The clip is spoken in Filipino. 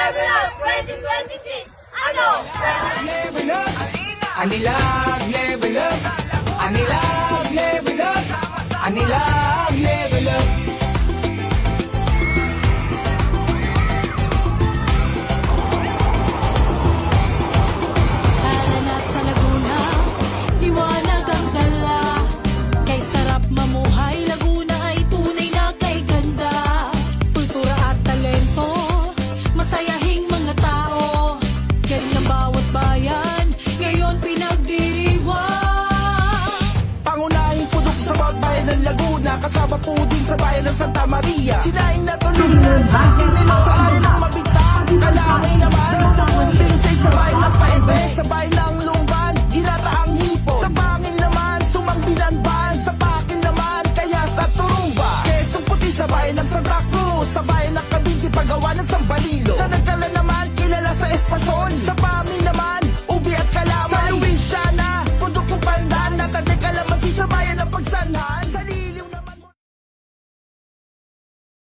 Level Up 2026! Ano? Level up! Anilag, level up! Anilag, level up! Anilag, level up! Tara na sa Laguna, liwanag ang dala. Kay sarap mamuhay, Laguna ay tunay na kay ganda. Kultura at talento, masayahing mga tao. Galing ng bawat bayan, ngayon pinagdiriwang. Pangunahing pudok sa bawat bayan ng Laguna, kasama po din sa bayan ng Santa Maria. Sinaing na tulungan sa asin nila sa ayaw ng mabita. Kalangay na